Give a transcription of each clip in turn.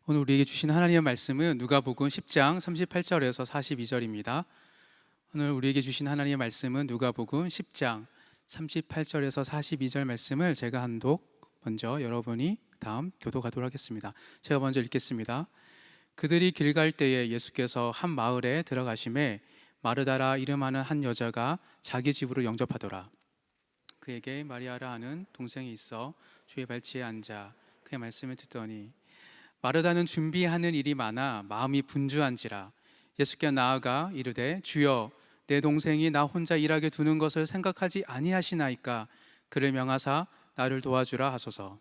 오늘 우리에게 주신 하나님의 말씀은 누가복음 10장 38절에서 42절입니다. 오늘 우리에게 주신 하나님의 말씀은 누가복음 10장 38절에서 42절 말씀을 제가 한독 먼저 여러분이 다음 교독하도록 하겠습니다. 제가 먼저 읽겠습니다. 그들이 길 갈 때에 예수께서 한 마을에 들어가심에 마르다라 이름하는 한 여자가 자기 집으로 영접하더라. 그에게 마리아라 하는 동생이 있어 주의 발치에 앉아 그의 말씀을 듣더니 마르다는 준비하는 일이 많아 마음이 분주한지라. 예수께 나아가 이르되 주여 내 동생이 나 혼자 일하게 두는 것을 생각하지 아니하시나이까. 그를 명하사 나를 도와주라 하소서.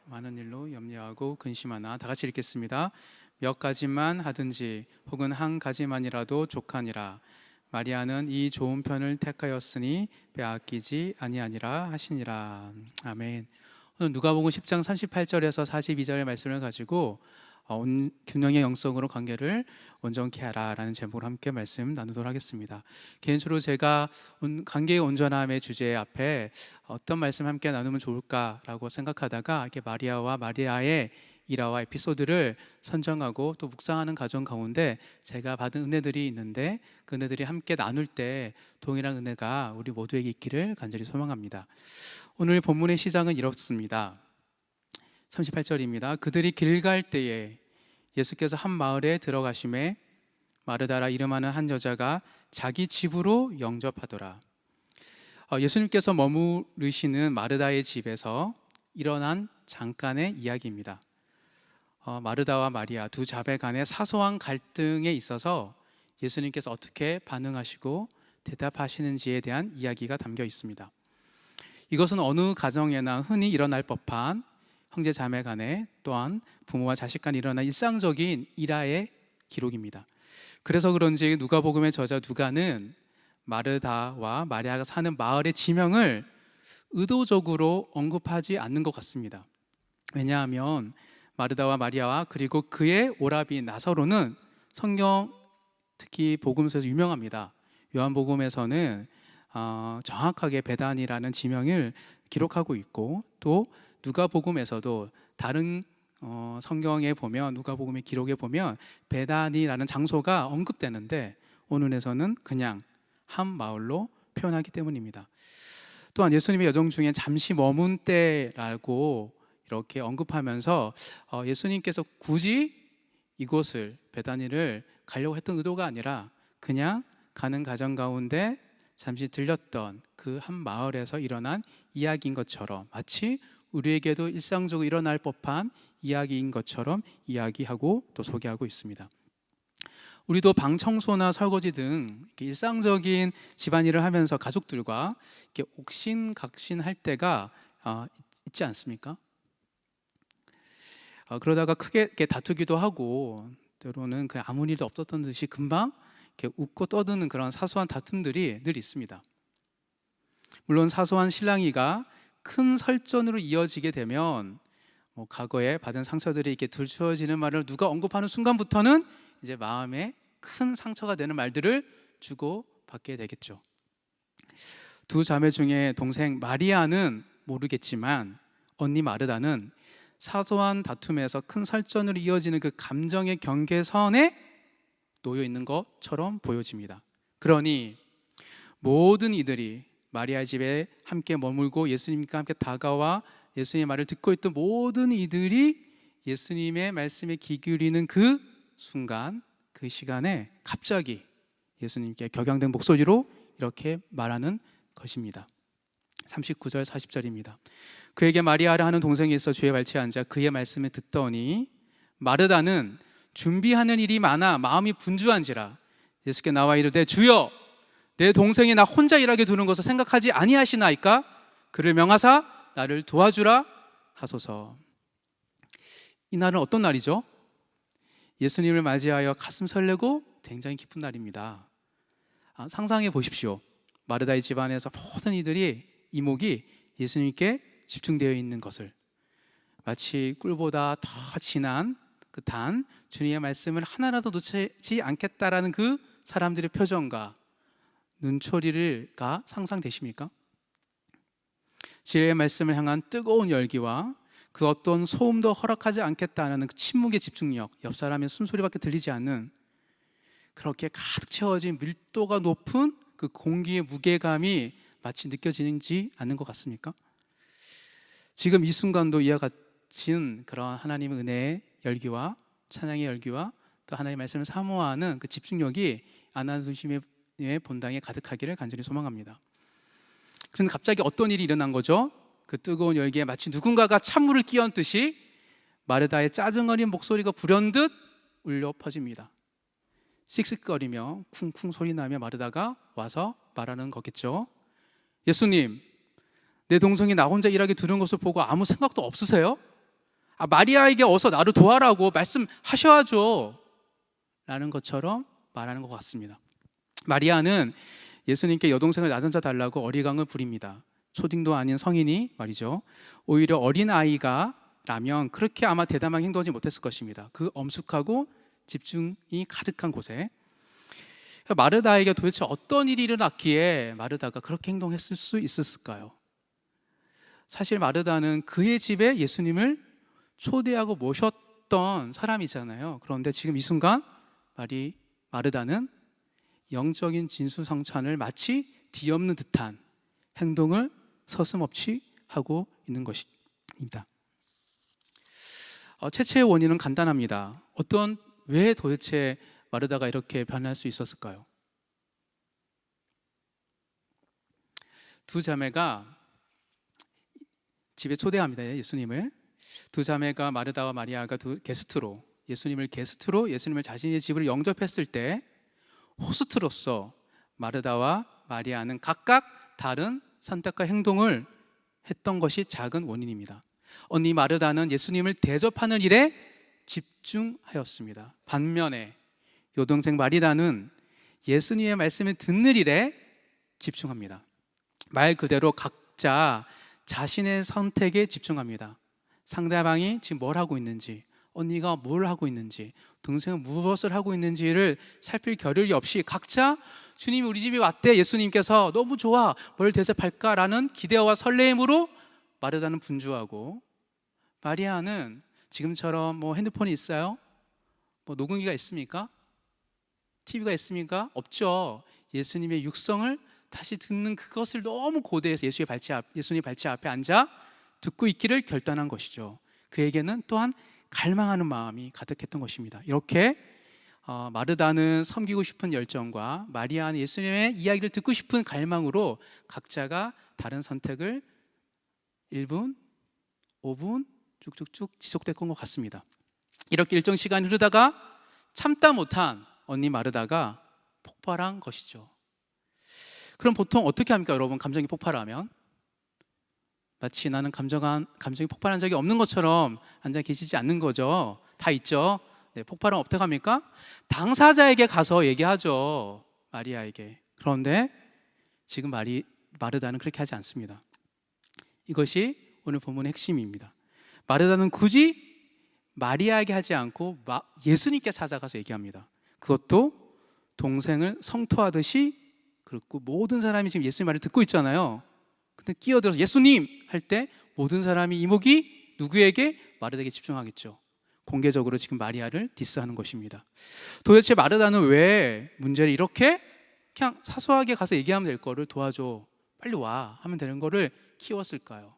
많은 일로 염려하고 근심하나. 다 같이 읽겠습니다. 몇 가지만 하든지 혹은 한 가지만이라도 족하니라. 마리아는 이 좋은 편을 택하였으니 빼앗기지 아니하니라 하시니라. 아멘. 오늘 누가복음 10장 38절에서 42절의 말씀을 가지고 균형의 영성으로 관계를 온전케 하라라는 제목으로 함께 말씀 나누도록 하겠습니다. 개인적으로 제가 관계의 온전함의 주제 앞에 어떤 말씀 함께 나누면 좋을까라고 생각하다가 이렇게 마리아와 마리아의 일화와 에피소드를 선정하고 또 묵상하는 과정 가운데 제가 받은 은혜들이 있는데 그 은혜들이 함께 나눌 때 동일한 은혜가 우리 모두에게 있기를 간절히 소망합니다. 오늘 본문의 시작은 이렇습니다. 38절입니다. 그들이 길 갈 때에 예수께서 한 마을에 들어가심에 마르다라 이름하는 한 여자가 자기 집으로 영접하더라. 예수님께서 머무르시는 마르다의 집에서 일어난 잠깐의 이야기입니다. 마르다와 마리아 두 자매 간의 사소한 갈등에 있어서 예수님께서 어떻게 반응하시고 대답하시는지에 대한 이야기가 담겨 있습니다. 이것은 어느 가정에나 흔히 일어날 법한 형제 자매 간에 또한 부모와 자식 간에 일어난 일상적인 일화의 기록입니다. 그래서 그런지 누가복음의 저자 누가는 마르다와 마리아가 사는 마을의 지명을 의도적으로 언급하지 않는 것 같습니다. 왜냐하면 마르다와 마리아와 그리고 그의 오라비 나사로는 성경 특히 복음서에서 유명합니다. 요한복음에서는 정확하게 베단이라는 지명을 기록하고 있고 또 누가복음에서도 다른 성경에 보면 누가복음의 기록에 보면 베단이라는 장소가 언급되는데 오늘에서는 그냥 한 마을로 표현하기 때문입니다. 또한 예수님의 여정 중에 잠시 머문 때라고 이렇게 언급하면서 예수님께서 굳이 이곳을 베다니를 가려고 했던 의도가 아니라 그냥 가는 과정 가운데 잠시 들렸던 그 한 마을에서 일어난 이야기인 것처럼 마치 우리에게도 일상적으로 일어날 법한 이야기인 것처럼 이야기하고 또 소개하고 있습니다. 우리도 방 청소나 설거지 등 일상적인 집안일을 하면서 가족들과 이렇게 옥신각신할 때가 있지 않습니까? 그러다가 크게 이렇게 다투기도 하고 때로는 그 아무 일도 없었던 듯이 금방 이렇게 웃고 떠드는 그런 사소한 다툼들이 늘 있습니다. 물론 사소한 실랑이가 큰 설전으로 이어지게 되면 과거에 받은 상처들이 이렇게 들추어지는 말을 누가 언급하는 순간부터는 이제 마음에 큰 상처가 되는 말들을 주고 받게 되겠죠. 두 자매 중에 동생 마리아는 모르겠지만 언니 마르다는 사소한 다툼에서 큰 설전으로 이어지는 그 감정의 경계선에 놓여 있는 것처럼 보여집니다. 그러니 모든 이들이 마리아 집에 함께 머물고 예수님과 함께 다가와 예수님의 말을 듣고 있던 모든 이들이 예수님의 말씀에 귀 기울이는 그 순간, 그 시간에 갑자기 예수님께 격양된 목소리로 이렇게 말하는 것입니다. 39절 40절입니다. 그에게 마리아라 하는 동생이 있어 주의 발치에 앉아 그의 말씀을 듣더니 마르다는 준비하는 일이 많아 마음이 분주한지라. 예수께 나와 이르되 주여 내 동생이 나 혼자 일하게 두는 것을 생각하지 아니하시나이까. 그를 명하사 나를 도와주라 하소서. 이 날은 어떤 날이죠? 예수님을 맞이하여 가슴 설레고 굉장히 기쁜 날입니다. 상상해 보십시오. 마르다의 집안에서 모든 이들이 이목이 예수님께 집중되어 있는 것을 마치 꿀보다 더 진한 그 단 주님의 말씀을 하나라도 놓치지 않겠다라는 그 사람들의 표정과 눈초리가 상상되십니까? 진리의 말씀을 향한 뜨거운 열기와 그 어떤 소음도 허락하지 않겠다는 그 침묵의 집중력, 옆 사람의 숨소리밖에 들리지 않는 그렇게 가득 채워진 밀도가 높은 그 공기의 무게감이 마치 느껴지지 않는 것 같습니까? 지금 이 순간도 이와 같은 그런 하나님의 은혜의 열기와 찬양의 열기와 또 하나님의 말씀을 사모하는 그 집중력이 아나운심의 본당에 가득하기를 간절히 소망합니다. 그런데 갑자기 어떤 일이 일어난 거죠? 그 뜨거운 열기에 마치 누군가가 찬물을 끼얹듯이 마르다의 짜증 어린 목소리가 불현듯 울려 퍼집니다. 씩씩거리며 쿵쿵 소리나며 마르다가 와서 말하는 거겠죠. 예수님, 내 동생이 나 혼자 일하게 두는 것을 보고 아무 생각도 없으세요? 마리아에게 어서 나를 도와라고 말씀하셔야죠 라는 것처럼 말하는 것 같습니다. 마리아는 예수님께 여동생을 나던져 달라고 어리광을 부립니다. 초딩도 아닌 성인이 말이죠. 오히려 어린 아이가 라면 그렇게 아마 대담하게 행동하지 못했을 것입니다. 그 엄숙하고 집중이 가득한 곳에 마르다에게 도대체 어떤 일이 일어났기에 마르다가 그렇게 행동했을 수 있었을까요? 사실 마르다는 그의 집에 예수님을 초대하고 모셨던 사람이잖아요. 그런데 지금 이 순간 마르다는 영적인 진수성찬을 마치 뒤엎는 듯한 행동을 서슴없이 하고 있는 것입니다. 최초의 원인은 간단합니다. 왜 도대체 마르다가 이렇게 변할 수 있었을까요? 두 자매가 집에 초대합니다. 예수님을. 두 자매가 마르다와 마리아가 예수님을 자신의 집으로 영접했을 때 호스트로서 마르다와 마리아는 각각 다른 선택과 행동을 했던 것이 작은 원인입니다. 언니 마르다는 예수님을 대접하는 일에 집중하였습니다. 반면에 여동생 마리다는 예수님의 말씀을 듣는 일에 집중합니다. 말 그대로 각자 자신의 선택에 집중합니다. 상대방이 지금 뭘 하고 있는지, 언니가 뭘 하고 있는지, 동생은 무엇을 하고 있는지를 살필 겨를이 없이 각자 주님이 우리 집에 왔대, 예수님께서 너무 좋아, 뭘 대접할까라는 기대와 설레임으로 마르다는 분주하고, 마리아는 지금처럼 핸드폰이 있어요? 녹음기가 있습니까? TV가 있습니까? 없죠. 예수님의 육성을 다시 듣는 그것을 너무 고대해서 예수님의 발치 앞에 앉아 듣고 있기를 결단한 것이죠. 그에게는 또한 갈망하는 마음이 가득했던 것입니다. 이렇게 마르다는 섬기고 싶은 열정과 마리아는 예수님의 이야기를 듣고 싶은 갈망으로 각자가 다른 선택을 1분, 5분 쭉쭉쭉 지속됐던 것 같습니다. 이렇게 일정 시간이 흐르다가 참다 못한 언니 마르다가 폭발한 것이죠. 그럼 보통 어떻게 합니까, 여러분? 감정이 폭발하면 마치 나는 감정이 폭발한 적이 없는 것처럼 앉아 계시지 않는 거죠. 다 있죠. 폭발은 어떻게 합니까? 당사자에게 가서 얘기하죠. 마리아에게. 그런데 지금 마르다는 그렇게 하지 않습니다. 이것이 오늘 본문의 핵심입니다. 마르다는 굳이 마리아에게 하지 않고 예수님께 찾아가서 얘기합니다. 그것도 동생을 성토하듯이. 그렇고 모든 사람이 지금 예수님 말을 듣고 있잖아요. 근데 끼어들어서 예수님 할 때 모든 사람이 이목이 누구에게? 마르다에게 집중하겠죠. 공개적으로 지금 마리아를 디스하는 것입니다. 도대체 마르다는 왜 문제를 이렇게 그냥 사소하게 가서 얘기하면 될 거를 도와줘, 빨리 와 하면 되는 거를 키웠을까요?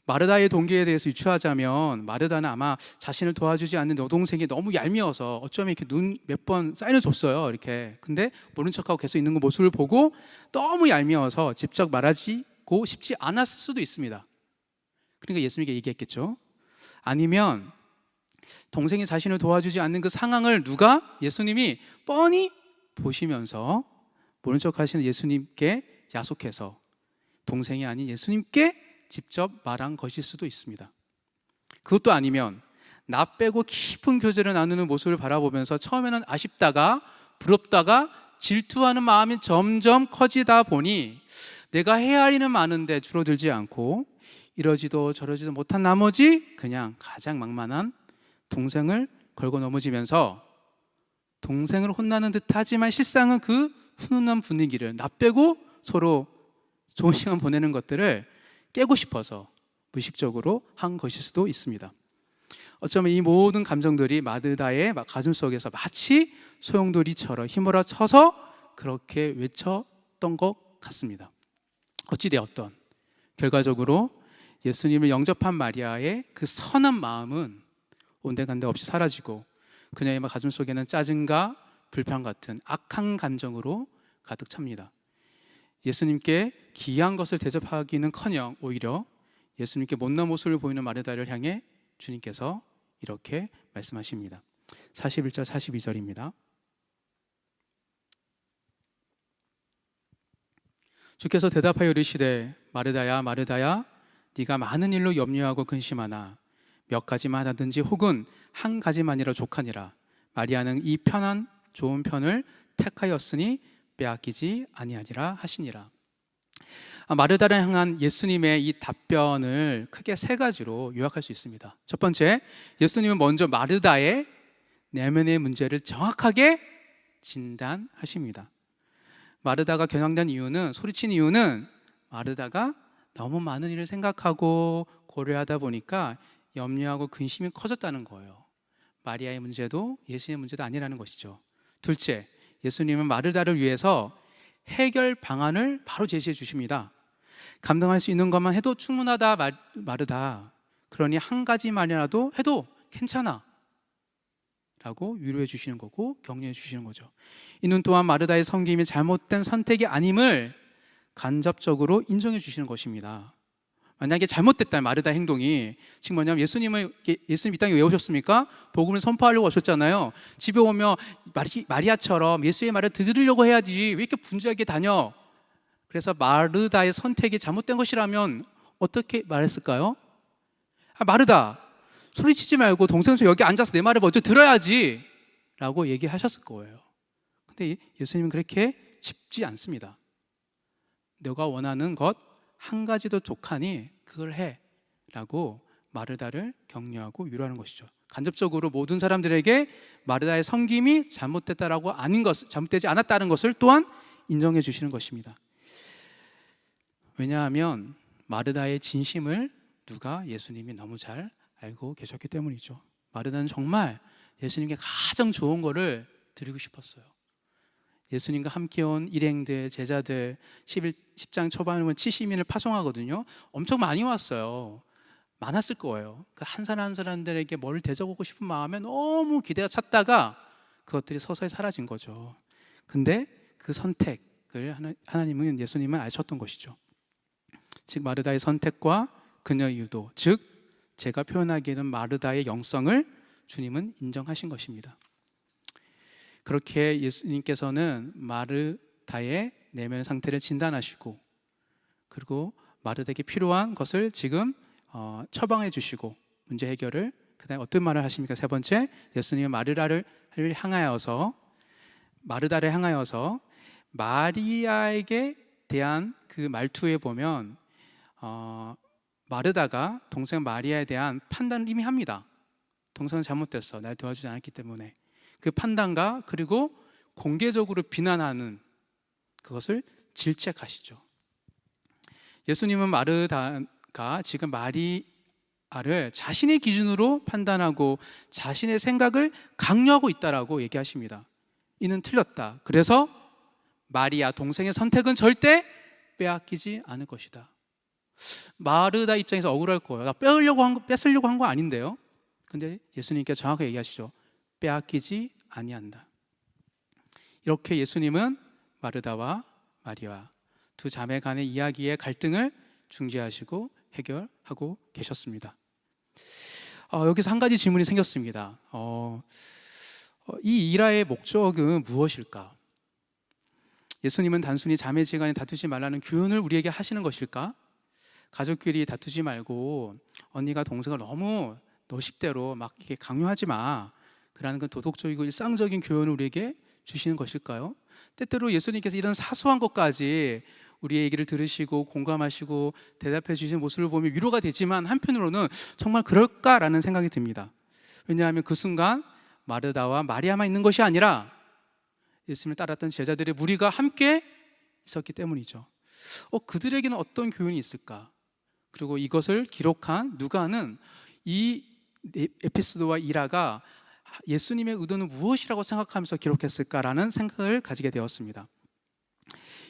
마르다의 동기에 대해서 유추하자면 마르다는 아마 자신을 도와주지 않는 여동생이 너무 얄미워서 어쩌면 이렇게 눈 몇 번 사인을 줬어요. 이렇게. 근데 모른 척하고 계속 있는 그 모습을 보고 너무 얄미워서 직접 말하고 싶지 않았을 수도 있습니다. 그러니까 예수님께 얘기했겠죠. 아니면 동생이 자신을 도와주지 않는 그 상황을 예수님이 뻔히 보시면서 모른 척 하시는 예수님께 야속해서 동생이 아닌 예수님께 직접 말한 것일 수도 있습니다. 그것도 아니면 나 빼고 깊은 교제를 나누는 모습을 바라보면서 처음에는 아쉽다가 부럽다가 질투하는 마음이 점점 커지다 보니 내가 해야 할 일은 많은데 줄어들지 않고 이러지도 저러지도 못한 나머지 그냥 가장 만만한 동생을 걸고 넘어지면서 동생을 혼나는 듯 하지만 실상은 그 훈훈한 분위기를 나 빼고 서로 좋은 시간 보내는 것들을 깨고 싶어서 무의식적으로 한 것일 수도 있습니다. 어쩌면 이 모든 감정들이 마르다의 가슴 속에서 마치 소용돌이처럼 휘몰아쳐서 그렇게 외쳤던 것 같습니다. 어찌되었던 결과적으로 예수님을 영접한 마리아의 그 선한 마음은 온데간데 없이 사라지고 그녀의 가슴 속에는 짜증과 불평 같은 악한 감정으로 가득 찹니다. 예수님께 귀한 것을 대접하기는커녕 오히려 예수님께 못난 모습을 보이는 마르다를 향해 주님께서 이렇게 말씀하십니다. 41절 42절입니다. 주께서 대답하여 이르시되 마르다야 마르다야 네가 많은 일로 염려하고 근심하나 몇 가지만 하든지 혹은 한 가지만이라 족하니라. 마리아는 이 편한 좋은 편을 택하였으니 빼앗기지 아니하리라 하시니라. 마르다를 향한 예수님의 이 답변을 크게 세 가지로 요약할 수 있습니다. 첫 번째, 예수님은 먼저 마르다의 내면의 문제를 정확하게 진단하십니다. 마르다가 겨냥된 이유는, 소리친 이유는 마르다가 너무 많은 일을 생각하고 고려하다 보니까 염려하고 근심이 커졌다는 거예요. 마리아의 문제도 예수님의 문제도 아니라는 것이죠. 둘째, 예수님은 마르다를 위해서 해결 방안을 바로 제시해 주십니다. 감당할 수 있는 것만 해도 충분하다 마르다. 그러니 한 가지만이라도 해도 괜찮아 라고 위로해 주시는 거고 격려해 주시는 거죠. 이는 또한 마르다의 섬김이 잘못된 선택이 아님을 간접적으로 인정해 주시는 것입니다. 만약에 잘못됐다면 마르다 행동이 지금 뭐냐면 예수님 이 땅에 왜 오셨습니까? 복음을 선포하려고 오셨잖아요. 집에 오면 마리아처럼 예수의 말을 들으려고 해야지 왜 이렇게 분주하게 다녀? 그래서 마르다의 선택이 잘못된 것이라면 어떻게 말했을까요? 마르다, 소리치지 말고 동생도 여기 앉아서 내 말을 먼저 들어야지 라고 얘기하셨을 거예요. 근데 예수님은 그렇게 짚지 않습니다. 너가 원하는 것 한 가지도 족하니 그걸 해 라고 마르다를 격려하고 위로하는 것이죠. 간접적으로 모든 사람들에게 마르다의 섬김이 잘못됐다라고 아닌 것, 잘못되지 않았다는 것을 또한 인정해 주시는 것입니다. 왜냐하면 마르다의 진심을 예수님이 너무 잘 알고 계셨기 때문이죠. 마르다는 정말 예수님께 가장 좋은 거를 드리고 싶었어요. 예수님과 함께 온 일행들, 제자들 10장 초반에 보면 70인을 파송하거든요. 엄청 많이 왔어요. 많았을 거예요. 그 한 사람 한 사람들에게 뭘 대접하고 싶은 마음에 너무 기대가 찼다가 그것들이 서서히 사라진 거죠. 근데 그 선택을 하나님은, 예수님은 아셨던 것이죠. 즉 마르다의 선택과 그녀의 유도, 즉 제가 표현하기에는 마르다의 영성을 주님은 인정하신 것입니다. 그렇게 예수님께서는 마르다의 내면 상태를 진단하시고 그리고 마르다에게 필요한 것을 지금 처방해 주시고 문제 해결을, 그다음에 어떤 말을 하십니까? 세 번째, 예수님은 마르다를 향하여서 마리아에게 대한 그 말투에 보면 마르다가 동생 마리아에 대한 판단을 이미 합니다. 동생은 잘못됐어, 날 도와주지 않았기 때문에. 그 판단과 그리고 공개적으로 비난하는 그것을 질책하시죠. 예수님은 마르다가 지금 마리아를 자신의 기준으로 판단하고 자신의 생각을 강요하고 있다라고 얘기하십니다. 이는 틀렸다. 그래서 마리아 동생의 선택은 절대 빼앗기지 않을 것이다. 마르다 입장에서 억울할 거예요. 나 뺏으려고 한 거 아닌데요. 근데 예수님께 정확하게 얘기하시죠. 빼앗기지 아니한다. 이렇게 예수님은 마르다와 마리아 두 자매 간의 이야기의 갈등을 중재하시고 해결하고 계셨습니다. 여기서 한 가지 질문이 생겼습니다. 이 일화의 목적은 무엇일까? 예수님은 단순히 자매지간에 다투지 말라는 교훈을 우리에게 하시는 것일까? 가족끼리 다투지 말고 언니가 동생을 너무 너 식대로 막 이렇게 강요하지 마, 그라는 그 도덕적이고 일상적인 교훈을 우리에게 주시는 것일까요? 때때로 예수님께서 이런 사소한 것까지 우리의 얘기를 들으시고 공감하시고 대답해 주시는 모습을 보면 위로가 되지만 한편으로는 정말 그럴까라는 생각이 듭니다. 왜냐하면 그 순간 마르다와 마리아만 있는 것이 아니라 예수님을 따랐던 제자들의 무리가 함께 있었기 때문이죠. 그들에게는 어떤 교훈이 있을까? 그리고 이것을 기록한 누가는 이 에피소드와 일화가 예수님의 의도는 무엇이라고 생각하면서 기록했을까라는 생각을 가지게 되었습니다.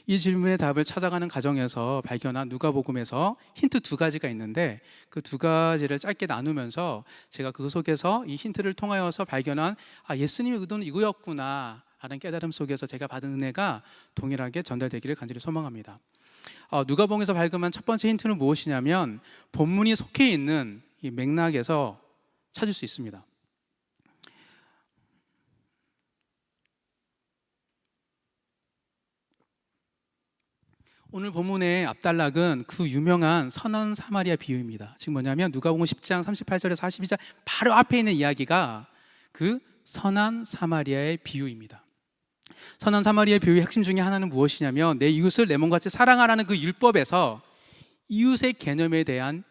이 질문의 답을 찾아가는 과정에서 발견한 누가복음에서 힌트 두 가지가 있는데, 그 두 가지를 짧게 나누면서 제가 그 속에서 이 힌트를 통하여서 발견한 예수님의 의도는 이거였구나 라는 깨달음 속에서 제가 받은 은혜가 동일하게 전달되기를 간절히 소망합니다. 누가복음에서 발견한 첫 번째 힌트는 무엇이냐면, 본문이 속해 있는 이 맥락에서 찾을 수 있습니다. 오늘 본문의 앞단락은 그 유명한 선한 사마리아 비유입니다. 지금 뭐냐면 누가복음 10장 38절에서 42절 바로 앞에 있는 이야기가 그 선한 사마리아의 비유입니다. 선한 사마리아의 비유의 핵심 중에 하나는 무엇이냐면, 내 이웃을 내 몸같이 사랑하라는 그 율법에서 이웃의 개념에 대한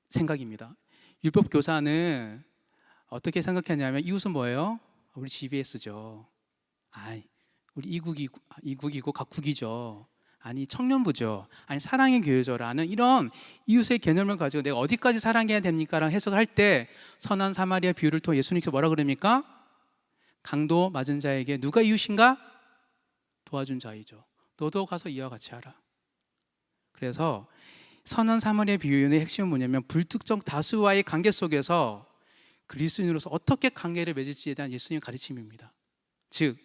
생각입니다. 율법 교사는 어떻게 생각했냐면, 이웃은 뭐예요? 우리 GBS죠. 우리 이국이고 각국이죠. 아니 청년부죠. 아니 사랑의 교회죠라는 이런 이웃의 개념을 가지고 내가 어디까지 사랑해야 됩니까? 라는 해석을 할 때 선한 사마리아 비유를 통해 예수님께서 뭐라 그럽니까? 강도 맞은 자에게 누가 이웃인가? 도와준 자이죠. 너도 가서 이와 같이 하라. 그래서 선한 사마리아 비유의 핵심은 뭐냐면, 불특정 다수와의 관계 속에서 그리스도인으로서 어떻게 관계를 맺을지에 대한 예수님의 가르침입니다. 즉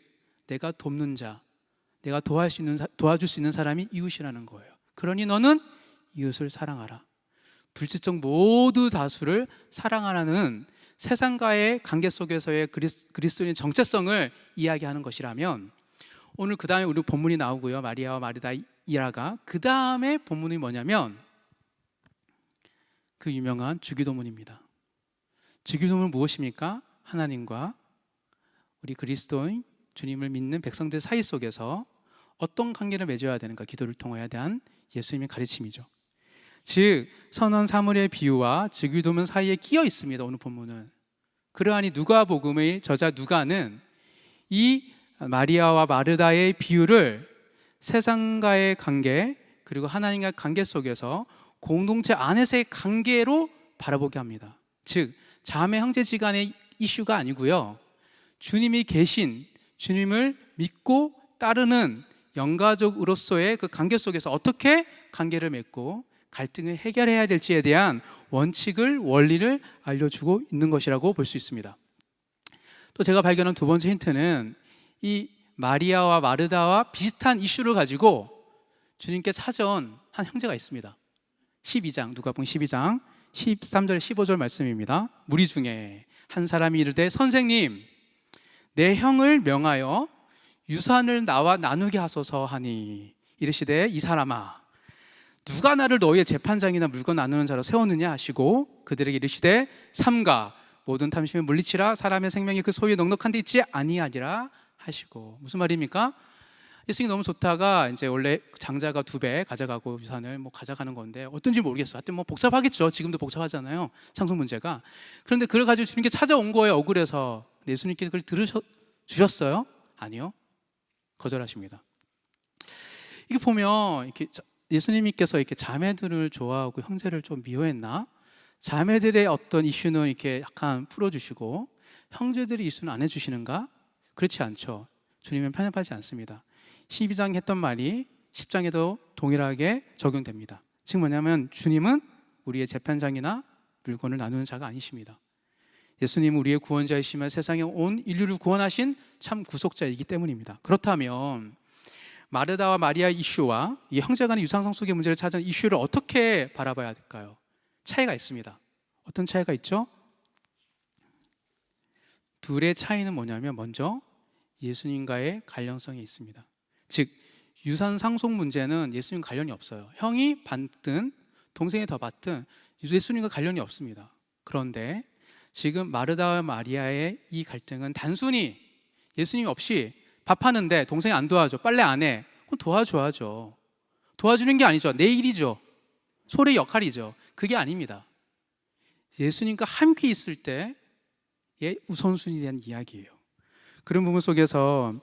내가 돕는 자, 내가 도와줄 수 있는 사람이 이웃이라는 거예요. 그러니 너는 이웃을 사랑하라. 불특정 모두 다수를 사랑하라는 세상과의 관계 속에서의 그리스도인의 정체성을 이야기하는 것이라면, 오늘 그 다음에 우리 본문이 나오고요. 마리아와 마르다 이라가 그 다음에 본문이 뭐냐면 그 유명한 주기도문입니다. 주기도문은 무엇입니까? 하나님과 우리 그리스도인 주님을 믿는 백성들 사이 속에서 어떤 관계를 맺어야 되는가, 기도를 통해야 대한 예수님의 가르침이죠. 즉 선한 사물의 비유와 주기도문 사이에 끼어 있습니다. 오늘 본문은. 그러하니 누가복음의 저자 누가는 이 마리아와 마르다의 비유를 세상과의 관계 그리고 하나님과의 관계 속에서 공동체 안에서의 관계로 바라보게 합니다. 즉 자매 형제지간의 이슈가 아니고요, 주님이 계신, 주님을 믿고 따르는 영가족으로서의 그 관계 속에서 어떻게 관계를 맺고 갈등을 해결해야 될지에 대한 원칙을, 원리를 알려주고 있는 것이라고 볼 수 있습니다. 또 제가 발견한 두 번째 힌트는 이 마리아와 마르다와 비슷한 이슈를 가지고 주님께 찾아온 한 형제가 있습니다. 12장, 누가복음 12장 13절 15절 말씀입니다. 무리 중에 한 사람이 이르되 선생님, 내 형을 명하여 유산을 나와 나누게 하소서 하니, 이르시되 이 사람아, 누가 나를 너희의 재판장이나 물건 나누는 자로 세웠느냐 하시고 그들에게 이르시되 삼가 모든 탐심에 물리치라, 사람의 생명이 그 소유에 넉넉한 데 있지 아니하리라 하시고. 무슨 말입니까? 예수님이 너무 좋다가 이제 원래 장자가 2배 가져가고 유산을 가져가는 건데 어떤지 모르겠어요. 하여튼 복잡하겠죠. 지금도 복잡하잖아요, 상속 문제가. 그런데 그걸 가지고 주님께 찾아온 거예요, 억울해서. 예수님께서 그걸 들으셨어요? 아니요, 거절하십니다. 이게 보면 이렇게 예수님께서 이렇게 자매들을 좋아하고 형제를 좀 미워했나? 자매들의 어떤 이슈는 이렇게 약간 풀어주시고 형제들의 이슈는 안 해주시는가? 그렇지 않죠. 주님은 편협하지 않습니다. 12장 했던 말이 10장에도 동일하게 적용됩니다. 즉 뭐냐면 주님은 우리의 재판장이나 물건을 나누는 자가 아니십니다. 예수님은 우리의 구원자이시며 세상에 온 인류를 구원하신 참 구속자이기 때문입니다. 그렇다면 마르다와 마리아 이슈와 이 형제간의 유산상속의 문제를 찾은 이슈를 어떻게 바라봐야 될까요? 차이가 있습니다. 어떤 차이가 있죠? 둘의 차이는 뭐냐면, 먼저 예수님과의 관련성이 있습니다. 즉 유산상속 문제는 예수님 관련이 없어요. 형이 받든 동생이 더 받든 예수님과 관련이 없습니다. 그런데 지금 마르다와 마리아의 이 갈등은 단순히 예수님 없이 밥하는데 동생이 안 도와줘, 빨래 안 해, 그럼 도와줘야죠. 도와주는 게 아니죠. 내 일이죠. 소의 역할이죠. 그게 아닙니다. 예수님과 함께 있을 때의 우선순위에 대한 이야기예요. 그런 부분 속에서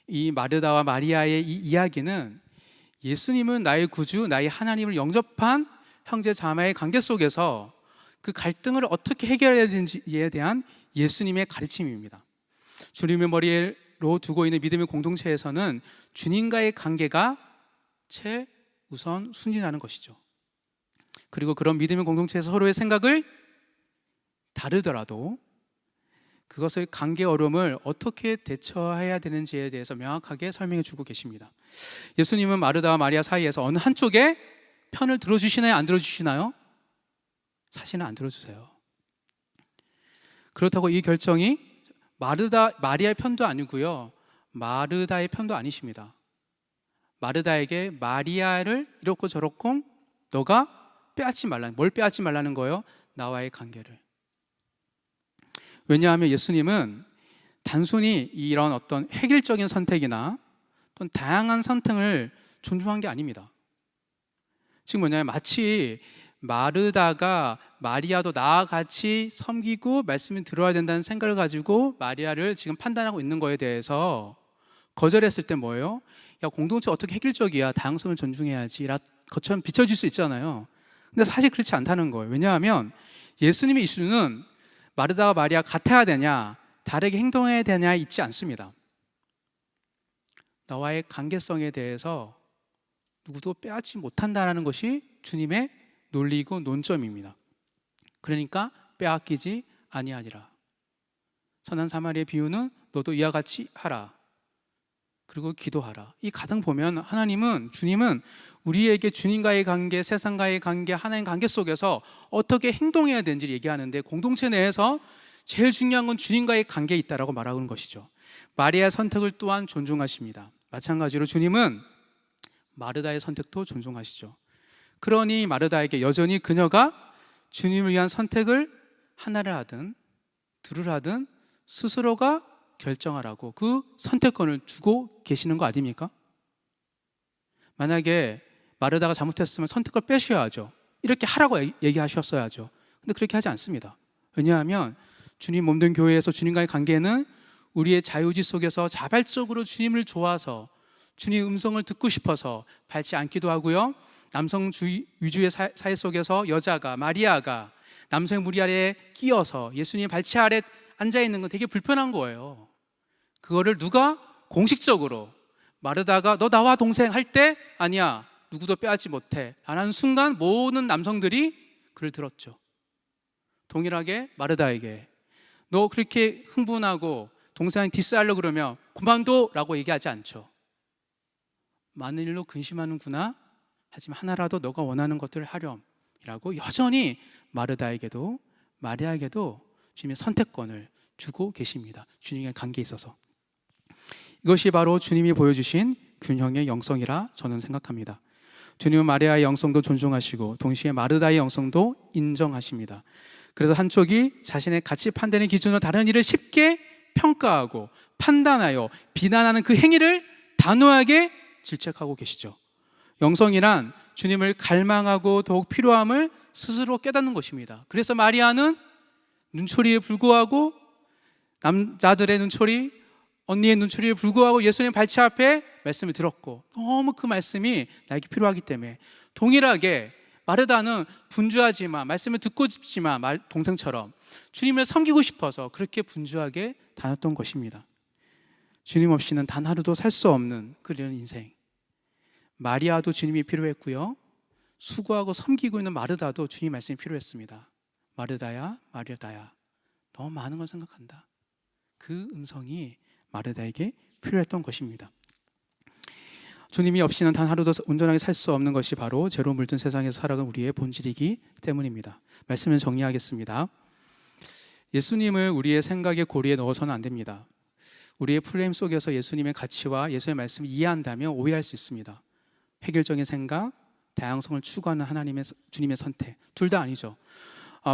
이 마르다와 마리아의 이 이야기는 예수님은 나의 구주, 나의 하나님을 영접한 형제 자매의 관계 속에서 그 갈등을 어떻게 해결해야 되는지에 대한 예수님의 가르침입니다. 주님의 머리로 두고 있는 믿음의 공동체에서는 주님과의 관계가 최우선 순위라는 것이죠. 그리고 그런 믿음의 공동체에서 서로의 생각을 다르더라도 그것의 관계 어려움을 어떻게 대처해야 되는지에 대해서 명확하게 설명해 주고 계십니다. 예수님은 마르다와 마리아 사이에서 어느 한쪽에 편을 들어주시나요? 안 들어주시나요? 사실은 안 들어주세요. 그렇다고 이 결정이 마리아의 편도 아니고요, 마르다의 편도 아니십니다. 마르다에게 마리아를 이렇고 저렇고 너가 빼앗지 말라는, 뭘 빼앗지 말라는 거예요? 나와의 관계를. 왜냐하면 예수님은 단순히 이런 어떤 획일적인 선택이나 또는 다양한 선택을 존중한 게 아닙니다. 지금 뭐냐면 마치 마르다가 마리아도 나와 같이 섬기고 말씀을 들어야 된다는 생각을 가지고 마리아를 지금 판단하고 있는 거에 대해서 거절했을 때 뭐예요? 야, 공동체 어떻게 획일적이야, 다양성을 존중해야지 것처럼 비춰질 수 있잖아요. 근데 사실 그렇지 않다는 거예요. 왜냐하면 예수님의 이슈는 마르다와 마리아 같아야 되냐, 다르게 행동해야 되냐 있지 않습니다. 나와의 관계성에 대해서 누구도 빼앗지 못한다는 것이 주님의 논리고 논점입니다. 그러니까 빼앗기지 아니하니라. 선한 사마리의 비유는 너도 이와 같이 하라. 그리고 기도하라. 이 가정 보면 주님은 우리에게 주님과의 관계, 세상과의 관계, 하나님 관계 속에서 어떻게 행동해야 되는지 얘기하는데, 공동체 내에서 제일 중요한 건 주님과의 관계에 있다라고 말하는 것이죠. 마리아의 선택을 또한 존중하십니다. 마찬가지로 주님은 마르다의 선택도 존중하시죠. 그러니 마르다에게 여전히 그녀가 주님을 위한 선택을 하나를 하든 둘을 하든 스스로가 결정하라고 그 선택권을 주고 계시는 거 아닙니까? 만약에 마르다가 잘못했으면 선택을 빼셔야죠. 이렇게 하라고 얘기하셨어야죠. 근데 그렇게 하지 않습니다. 왜냐하면 주님 몸된 교회에서 주님과의 관계는 우리의 자유의지 속에서 자발적으로 주님을 좋아서 주님의 음성을 듣고 싶어서 밟지 않기도 하고요, 남성 위주의 사회 속에서 여자가, 마리아가 남성 무리 아래에 끼어서 예수님의 발치 아래 앉아있는 건 되게 불편한 거예요. 그거를 누가 공식적으로 마르다가 너 나와 동생 할 때 아니야, 누구도 빼앗지 못해 라는 순간 모든 남성들이 그를 들었죠. 동일하게 마르다에게 너 그렇게 흥분하고 동생이 디스하려고 그러면 그만둬 라고 얘기하지 않죠. 많은 일로 근심하는구나, 하지만 하나라도 너가 원하는 것들을 하렴이라고 여전히 마르다에게도 마리아에게도 주님의 선택권을 주고 계십니다. 주님의 관계에 있어서. 이것이 바로 주님이 보여주신 균형의 영성이라 저는 생각합니다. 주님은 마리아의 영성도 존중하시고 동시에 마르다의 영성도 인정하십니다. 그래서 한쪽이 자신의 가치 판단의 기준으로 다른 일을 쉽게 평가하고 판단하여 비난하는 그 행위를 단호하게 질책하고 계시죠. 영성이란 주님을 갈망하고 더욱 필요함을 스스로 깨닫는 것입니다. 그래서 마리아는 눈초리에 불구하고, 남자들의 눈초리, 언니의 눈초리에 불구하고 예수님 발치 앞에 말씀을 들었고, 너무 그 말씀이 나에게 필요하기 때문에, 동일하게 마르다는 분주하지만 말씀을 듣고 싶지만 동생처럼 주님을 섬기고 싶어서 그렇게 분주하게 다녔던 것입니다. 주님 없이는 단 하루도 살 수 없는 그런 인생. 마리아도 주님이 필요했고요, 수고하고 섬기고 있는 마르다도 주님 말씀이 필요했습니다. 마르다야, 마르다야, 너무 많은 걸 생각한다. 그 음성이 마르다에게 필요했던 것입니다. 주님이 없이는 단 하루도 온전하게 살 수 없는 것이 바로 죄로 물든 세상에서 살아가는 우리의 본질이기 때문입니다. 말씀을 정리하겠습니다. 예수님을 우리의 생각의 고리에 넣어서는 안 됩니다. 우리의 프레임 속에서 예수님의 가치와 예수의 말씀을 이해한다면 오해할 수 있습니다. 획일적인 생각, 다양성을 추구하는 주님의 선택, 둘 다 아니죠.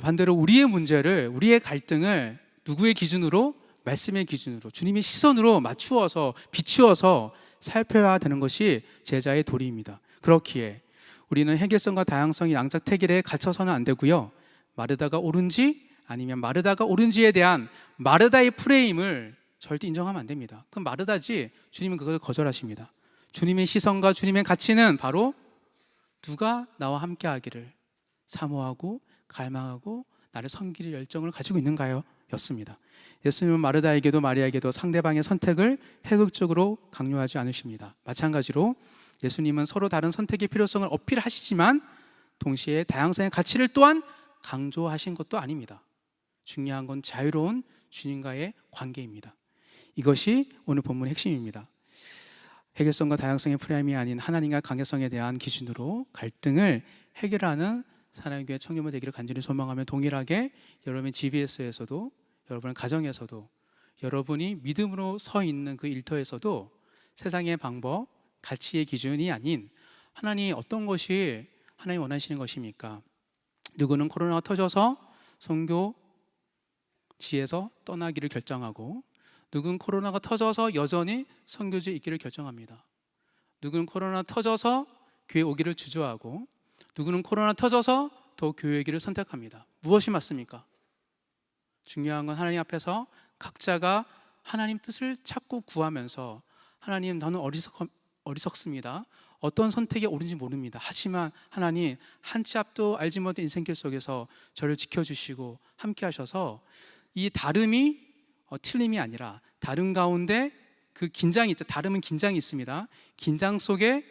반대로 우리의 문제를, 우리의 갈등을 누구의 기준으로? 말씀의 기준으로, 주님의 시선으로 맞추어서 비추어서 살펴야 되는 것이 제자의 도리입니다. 그렇기에 우리는 획일성과 다양성이 양자택일에 갇혀서는 안 되고요, 마르다가 옳은지 아니면 마르다가 옳은지에 대한 마르다의 프레임을 절대 인정하면 안 됩니다. 그럼 마르다지 주님은 그걸 거절하십니다. 주님의 시선과 주님의 가치는 바로 누가 나와 함께 하기를 사모하고 갈망하고 나를 섬길 열정을 가지고 있는가요? 였습니다. 예수님은 마르다에게도 마리아에게도 상대방의 선택을 해극적으로 강요하지 않으십니다. 마찬가지로 예수님은 서로 다른 선택의 필요성을 어필하시지만 동시에 다양성의 가치를 또한 강조하신 것도 아닙니다. 중요한 건 자유로운 주님과의 관계입니다. 이것이 오늘 본문의 핵심입니다. 해결성과 다양성의 프레임이 아닌 하나님과 관계성에 대한 기준으로 갈등을 해결하는 사랑의 교회 청년부 되기를 간절히 소망하며, 동일하게 여러분의 GBS에서도, 여러분의 가정에서도, 여러분이 믿음으로 서 있는 그 일터에서도 세상의 방법, 가치의 기준이 아닌 하나님 어떤 것이 하나님 원하시는 것입니까? 누구는 코로나가 터져서 선교지에서 떠나기를 결정하고, 누구는 코로나가 터져서 여전히 선교지에 있기를 결정합니다. 누구는 코로나 터져서 교회 오기를 주저하고, 누구는 코로나 터져서 더 교회 오기를 선택합니다. 무엇이 맞습니까? 중요한 건 하나님 앞에서 각자가 하나님 뜻을 찾고 구하면서, 하나님 나는 어리석습니다. 어떤 선택이 옳은지 모릅니다. 하지만 하나님 한 치 앞도 알지 못한 인생길 속에서 저를 지켜주시고 함께 하셔서 이 다름이 틀림이 아니라 다름 가운데 그 긴장이 있죠. 다름은 긴장이 있습니다. 긴장 속에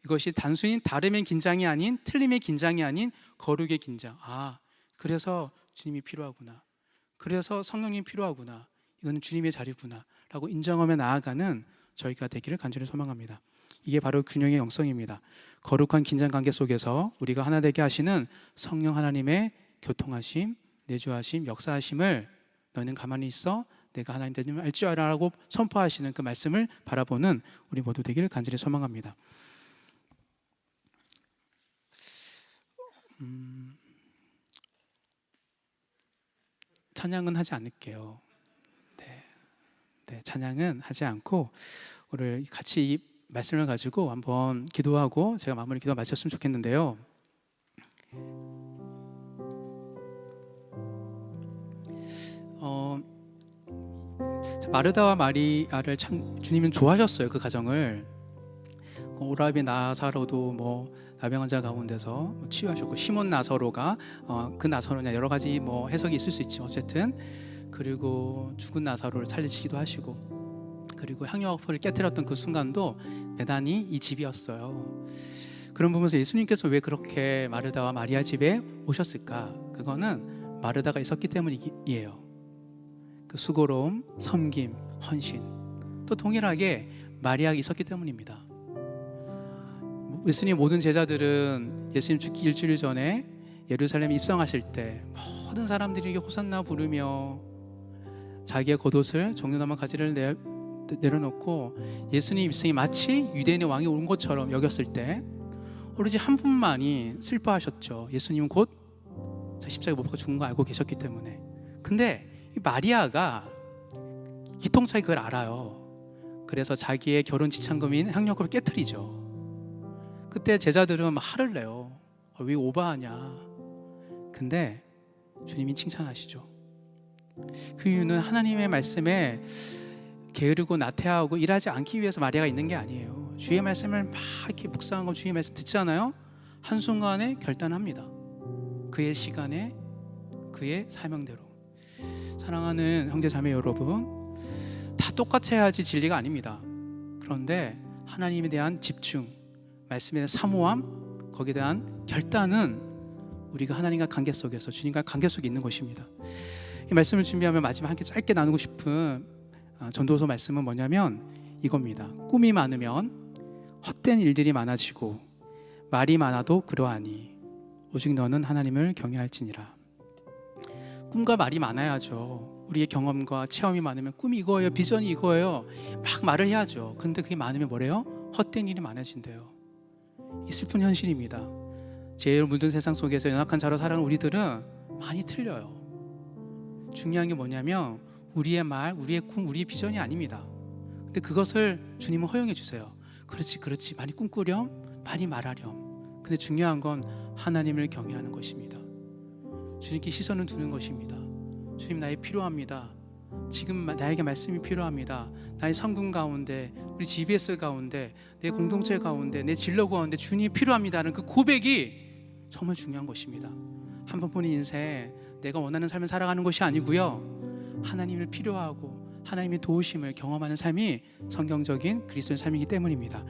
이것이 단순히 다름의 긴장이 아닌, 틀림의 긴장이 아닌 거룩의 긴장. 그래서 주님이 필요하구나, 그래서 성령님이 필요하구나, 이거는 주님의 자리구나 라고 인정하며 나아가는 저희가 되기를 간절히 소망합니다. 이게 바로 균형의 영성입니다. 거룩한 긴장관계 속에서 우리가 하나 되게 하시는 성령 하나님의 교통하심, 내주하심, 역사하심을 너희는 가만히 있어 내가 하나님 되는 알 줄 알아라고 선포하시는 그 말씀을 바라보는 우리 모두 되기를 간절히 소망합니다. 찬양은 하지 않을게요. 네, 찬양은 하지 않고 오늘 같이 이 말씀을 가지고 한번 기도하고 제가 마무리 기도 마쳤으면 좋겠는데요. 마르다와 마리아를 참 주님은 좋아하셨어요. 그 가정을. 오라비 나사로도 나병 환자 가운데서 치유하셨고, 시몬 나사로가 그 나사로냐 여러 가지 해석이 있을 수 있죠. 어쨌든 그리고 죽은 나사로를 살리시기도 하시고, 그리고 향유화포를 깨뜨렸던 그 순간도 대단히 이 집이었어요. 그런 부분에서 예수님께서 왜 그렇게 마르다와 마리아 집에 오셨을까? 그거는 마르다가 있었기 때문이에요. 그 수고로움, 섬김, 헌신, 또 동일하게 마리아가 있었기 때문입니다. 예수님 모든 제자들은 예수님 죽기 일주일 전에 예루살렘에 입성하실 때 모든 사람들이 호산나 부르며 자기의 겉옷을 정려나무 가지를 내려놓고 예수님 입성이 마치 유대인의 왕이 온 것처럼 여겼을 때 오로지 한 분만이 슬퍼하셨죠. 예수님은 곧 십자가에 못 박혀 죽은 거 알고 계셨기 때문에. 근데 이 마리아가 기통차게 그걸 알아요. 그래서 자기의 결혼 지참금인 향유화포를 깨트리죠. 그때 제자들은 막 화를 내요. 왜 오바하냐. 근데 주님이 칭찬하시죠. 그 이유는 하나님의 말씀에 게으르고 나태하고 일하지 않기 위해서 마리아가 있는 게 아니에요. 주의 말씀을 막 이렇게 묵상하고 주의 말씀 듣잖아요. 한순간에 결단합니다. 그의 시간에, 그의 사명대로. 사랑하는 형제 자매 여러분, 다 똑같이 해야지 진리가 아닙니다. 그런데 하나님에 대한 집중, 말씀에 대한 사모함, 거기에 대한 결단은 우리가 하나님과 관계 속에서, 주님과 관계 속에 있는 것입니다. 이 말씀을 준비하면 마지막 함께 짧게 나누고 싶은 전도서 말씀은 뭐냐면 이겁니다. 꿈이 많으면 헛된 일들이 많아지고 말이 많아도 그러하니 오직 너는 하나님을 경외할지니라. 꿈과 말이 많아야죠. 우리의 경험과 체험이 많으면 꿈이 이거예요, 비전이 이거예요, 막 말을 해야죠. 근데 그게 많으면 뭐래요? 헛된 일이 많아진대요. 이 슬픈 현실입니다. 죄로 물든 세상 속에서 연약한 자로 살아가는 우리들은 많이 틀려요. 중요한 게 뭐냐면 우리의 말, 우리의 꿈, 우리의 비전이 아닙니다. 근데 그것을 주님은 허용해 주세요. 그렇지, 많이 꿈꾸렴, 많이 말하렴. 근데 중요한 건 하나님을 경외하는 것입니다. 주님께 시선을 두는 것입니다. 주님 나의 필요합니다. 지금 나에게 말씀이 필요합니다. 나의 성금 가운데, 우리 GBS 가운데, 내 공동체 가운데, 내 진로 가운데 주님이 필요합니다는 그 고백이 정말 중요한 것입니다. 한 번뿐인 인생 내가 원하는 삶을 살아가는 것이 아니고요, 하나님을 필요하고 하나님의 도우심을 경험하는 삶이 성경적인 그리스도의 삶이기 때문입니다.